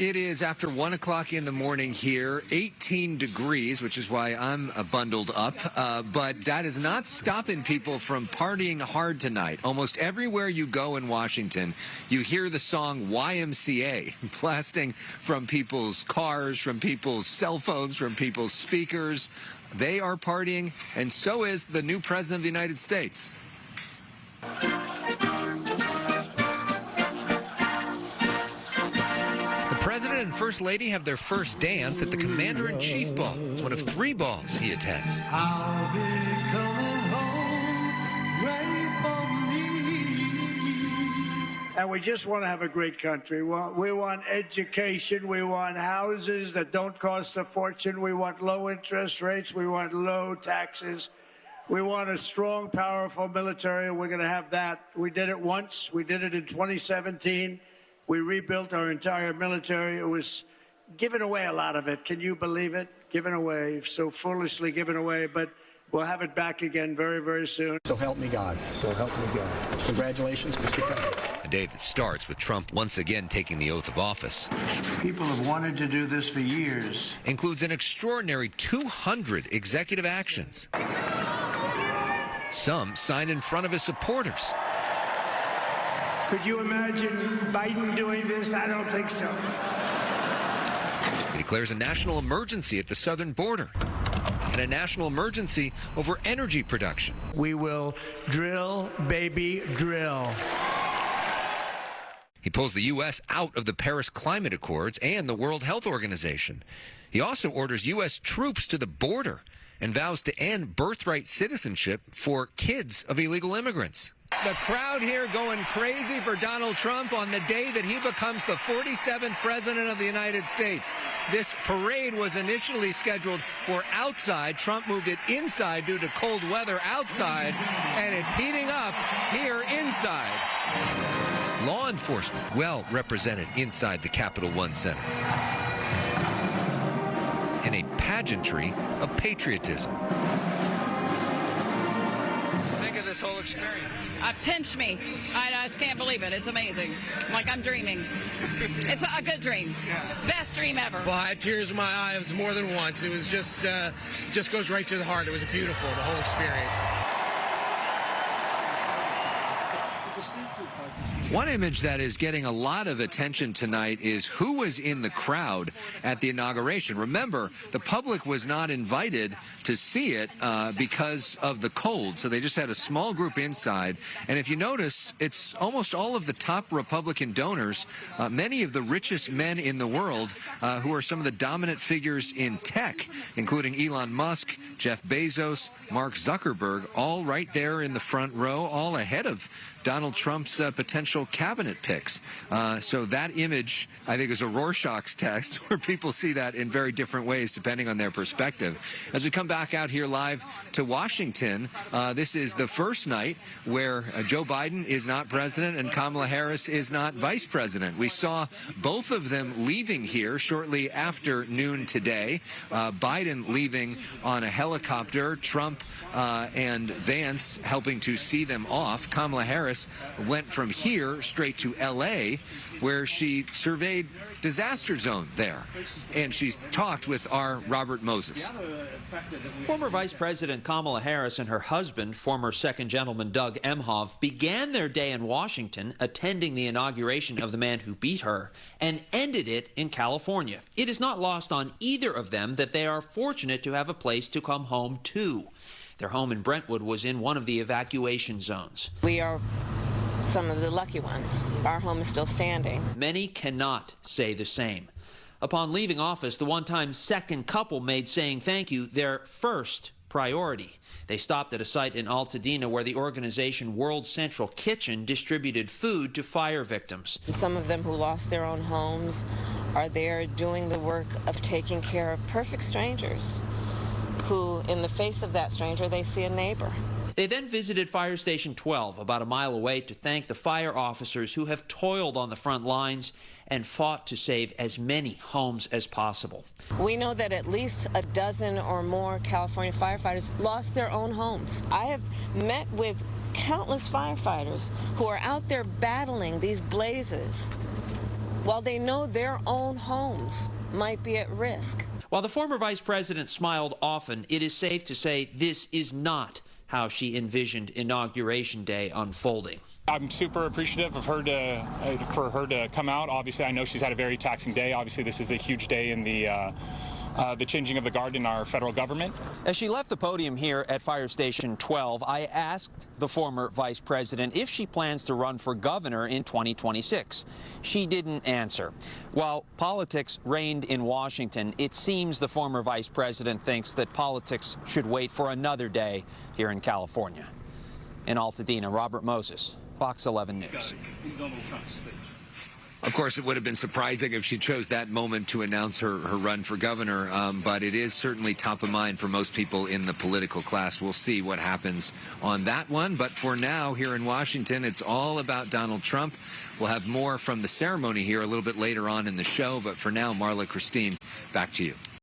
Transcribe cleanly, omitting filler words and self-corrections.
It is after 1 o'clock in the morning here, 18 degrees, which is why I'm bundled up. But that is not stopping people from partying hard tonight. Almost everywhere you go in Washington, you hear the song YMCA blasting from people's cars, from people's cell phones, from people's speakers. They are partying, and so is the new president of the United States. The President and First Lady have their first dance at the Commander-in-Chief Ball, one of 3 balls he attends. I'll be coming home, wait for me. And we just want to have a great country. We want education. We want houses that don't cost a fortune. We want low interest rates. We want low taxes. We want a strong, powerful military. We're going to have that. We did it once. We did it in 2017. We rebuilt our entire military. It was given away, a lot of it. Can you believe it? Given away, so foolishly given away. But we'll have it back again very, very soon. So help me God. So help me God. Congratulations, Mr. President. A day that starts with Trump once again taking the oath of office. People have wanted to do this for years. Includes an extraordinary 200 executive actions. Some signed in front of his supporters. Could you imagine Biden doing this? I don't think so. He declares a national emergency at the southern border and a national emergency over energy production. We will drill, baby, drill. He pulls the U.S. out of the Paris Climate Accords and the World Health Organization. He also orders U.S. troops to the border and vows to end birthright citizenship for kids of illegal immigrants. The crowd here going crazy for Donald Trump on the day that he becomes the 47th president of the United States. This parade was initially scheduled for outside. Trump moved it inside due to cold weather outside, and it's heating up here inside. Law enforcement well represented inside the Capital One Center in a pageantry of patriotism. Think of this whole experience. Pinch me. I just can't believe it. It's amazing. Like I'm dreaming. It's a good dream. Best dream ever. Well, I had tears in my eyes more than once. It was just goes right to the heart. It was beautiful, the whole experience. One image that is getting a lot of attention tonight is who was in the crowd at the inauguration. Remember, the public was not invited to see it because of the cold, so they just had a small group inside. And if you notice, it's almost all of the top Republican donors, many of the richest men in the world who are some of the dominant figures in tech, including Elon Musk, Jeff Bezos, Mark Zuckerberg, all right there in the front row, all ahead of Donald Trump's potential cabinet picks. So that image, I think, is a Rorschach's test where people see that in very different ways depending on their perspective. As we come back out here live to Washington, this is the first night where Joe Biden is not president and Kamala Harris is not vice president. We saw both of them leaving here shortly after noon today. Biden leaving on a helicopter, Trump and Vance helping to see them off. Kamala Harris went from here straight to L.A., where she surveyed disaster zone there. And she's talked with our Robert Moses. Former Vice President Kamala Harris and her husband, former Second Gentleman Doug Emhoff, began their day in Washington attending the inauguration of the man who beat her and ended it in California. It is not lost on either of them that they are fortunate to have a place to come home to. Their home in Brentwood was in one of the evacuation zones. We are some of the lucky ones. Our home is still standing. Many cannot say the same. Upon leaving office, the one-time second couple made saying thank you their first priority. They stopped at a site in Altadena where the organization World Central Kitchen distributed food to fire victims. Some of them who lost their own homes are there doing the work of taking care of perfect strangers who, in the face of that stranger, they see a neighbor. They then visited Fire Station 12, about a mile away, to thank the fire officers who have toiled on the front lines and fought to save as many homes as possible. We know that at least a dozen or more California firefighters lost their own homes. I have met with countless firefighters who are out there battling these blazes while they know their own homes might be at risk. While the former vice president smiled often, it is safe to say this is not how she envisioned Inauguration Day unfolding. I'm super appreciative of her for her to come out. Obviously, I know she's had a very taxing day. Obviously, this is a huge day in the changing of the guard in our federal government. As she left the podium here at Fire Station 12, I asked the former vice president if she plans to run for governor in 2026. She didn't answer. While politics reigned in Washington, it seems the former vice president thinks that politics should wait for another day here in California. In Altadena, Robert Moses, Fox 11 News. Of course, it would have been surprising if she chose that moment to announce her run for governor, but it is certainly top of mind for most people in the political class. We'll see what happens on that one. But for now, here in Washington, it's all about Donald Trump. We'll have more from the ceremony here a little bit later on in the show. But for now, Marla, Christine, back to you.